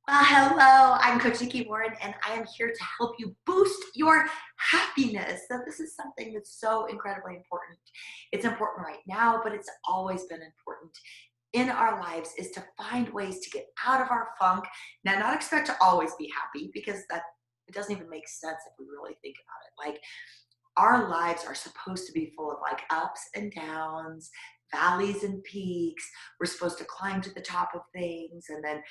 Well, hello, I'm Coach Nikki Warren, and I am here to help you boost your happiness. So, this is something that's so incredibly important. It's important right now, but it's always been important in our lives is to find ways to get out of our funk. Now, not expect to always be happy because that it doesn't even make sense if we really think about it. Like, our lives are supposed to be full of like ups and downs, valleys and peaks. We're supposed to climb to the top of things and then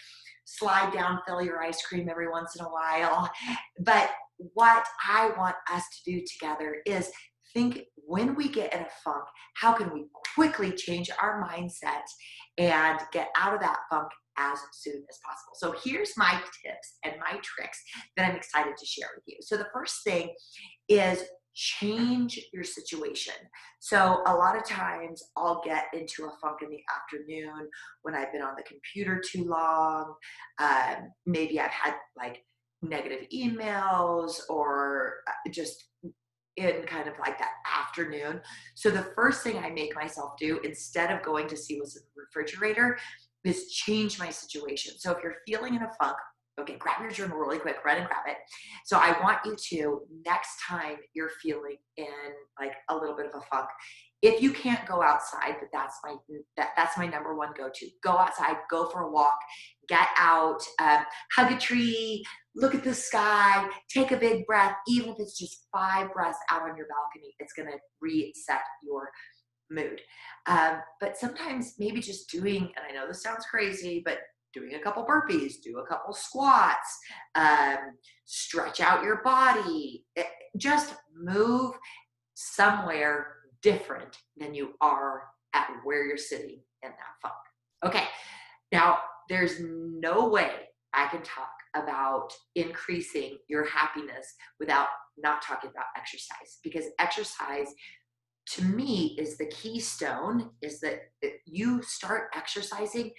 slide down, fill your ice cream every once in a while. But what I want us to do together is think when we get in a funk, how can we quickly change our mindset and get out of that funk as soon as possible? So here's my tips and my tricks that I'm excited to share with you. So the first thing is change your situation. So a lot of times I'll get into a funk in the afternoon when I've been on the computer too long. Maybe I've had like negative emails or just in kind of like that afternoon. So the first thing I make myself do instead of going to see what's in the refrigerator is change my situation. So if you're feeling in a funk, okay, grab your journal really quick, run and grab it. So I want you to, next time you're feeling in like a little bit of a funk, if you can't go outside, but that's my number one go-to. Go outside, go for a walk, get out, hug a tree, look at the sky, take a big breath. Even if it's just 5 breaths out on your balcony, it's going to reset your mood. But sometimes maybe just doing, and I know this sounds crazy, but doing a couple burpees, do a couple squats, um, stretch out your body, just move somewhere different than you are at where you're sitting in that funk. Okay, now there's no way I can talk about increasing your happiness without not talking about exercise, because exercise to me is the keystone. Is that you start exercising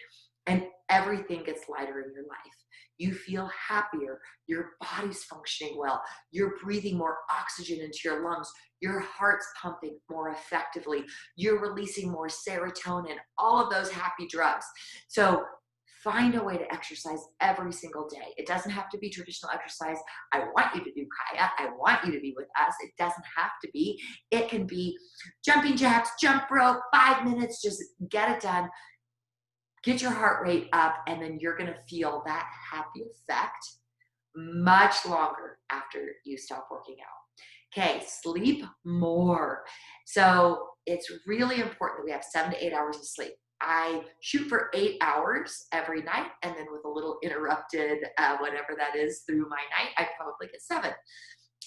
and everything gets lighter in your life. You feel happier, your body's functioning well, you're breathing more oxygen into your lungs, your heart's pumping more effectively, you're releasing more serotonin, all of those happy drugs. So find a way to exercise every single day. It doesn't have to be traditional exercise. I want you to do kaya. I want you to be with us. It doesn't have to be. It can be jumping jacks, jump rope, 5 minutes, just get it done. Get your heart rate up, and then you're going to feel that happy effect much longer after you stop working out. Okay, sleep more. So it's really important that we have 7 to 8 hours of sleep. I shoot for 8 hours every night, and then with a little interrupted, whatever that is, through my night, I probably get 7.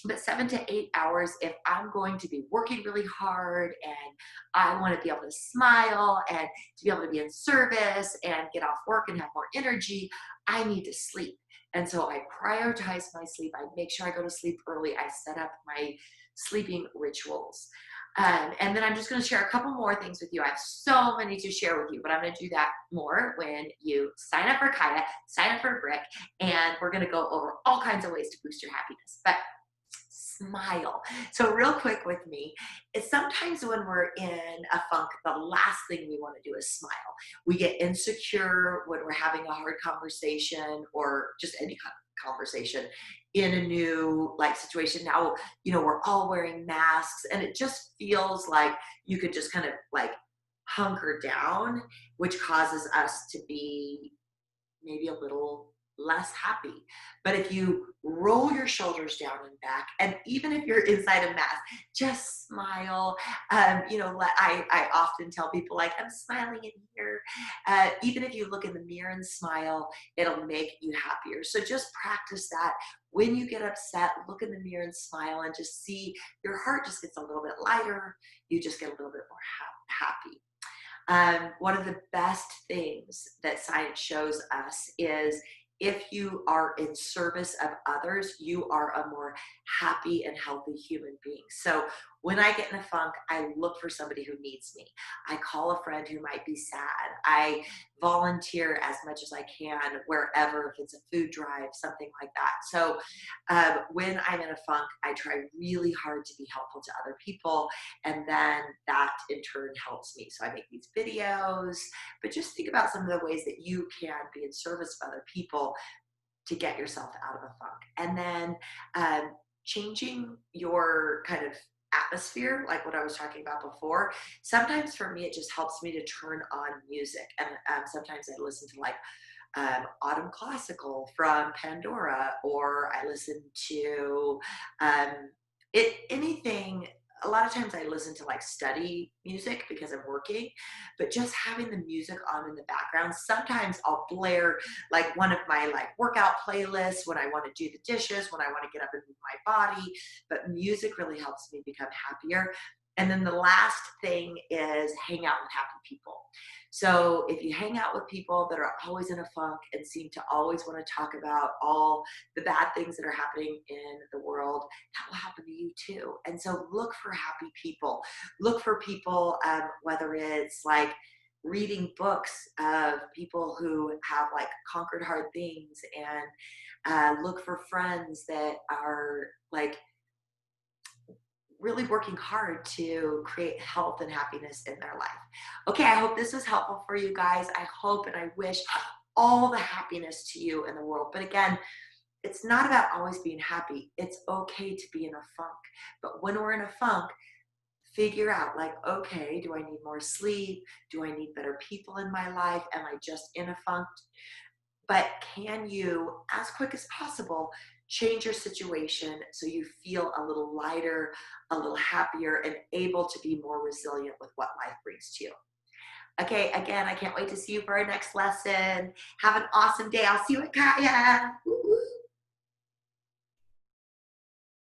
But 7 to 8 hours, if I'm going to be working really hard and I want to be able to smile and to be able to be in service and get off work and have more energy, I need to sleep. And so I prioritize my sleep. I make sure I go to sleep early. I set up my sleeping rituals. And then I'm just going to share a couple more things with you. I have so many to share with you, but I'm going to do that more when you sign up for Kaya, sign up for Brick, and we're going to go over all kinds of ways to boost your happiness. But smile. So real quick with me, it's sometimes when we're in a funk, the last thing we want to do is smile. We get insecure when we're having a hard conversation or just any kind of conversation in a new like situation. Now, we're all wearing masks and it just feels like you could just kind of like hunker down, which causes us to be maybe a little less happy. But if you roll your shoulders down and back, and even if you're inside a mask, just smile. I often tell people like, I'm smiling in here. Even if you look in the mirror and smile, it'll make you happier. So just practice that. When you get upset, look in the mirror and smile and just see your heart just gets a little bit lighter. You just get a little bit more happy. One of the best things that science shows us is if you are in service of others, you are a more happy and healthy human being. So when I get in a funk, I look for somebody who needs me. I call a friend who might be sad. I volunteer as much as I can wherever, if it's a food drive, something like that. So when I'm in a funk, I try really hard to be helpful to other people. And then that in turn helps me. So I make these videos, but just think about some of the ways that you can be in service of other people to get yourself out of a funk. And then um, changing your kind of atmosphere, like what I was talking about before. Sometimes for me, it just helps me to turn on music. And sometimes I listen to like autumn classical from Pandora, or I listen to um, anything. A lot of times I listen to like study music because I'm working, but just having the music on in the background. Sometimes I'll blare like one of my like workout playlists when I want to do the dishes, when I want to get up and move my body. But music really helps me become happier. And then the last thing is hang out with happy people. So if you hang out with people that are always in a funk and seem to always want to talk about all the bad things that are happening in the world, that will happen to you too. And so look for happy people. Look for people, whether it's like reading books of people who have like conquered hard things, and look for friends that are like really working hard to create health and happiness in their life. Okay, I hope this was helpful for you guys. I hope and I wish all the happiness to you in the world. But again, it's not about always being happy. It's okay to be in a funk. But when we're in a funk, figure out like, okay, do I need more sleep? Do I need better people in my life? Am I just in a funk? But can you, as quick as possible, change your situation so you feel a little lighter, a little happier, and able to be more resilient with what life brings to you? Okay, again, I can't wait to see you for our next lesson. Have an awesome day. I'll see you at Kaya. Woo-hoo.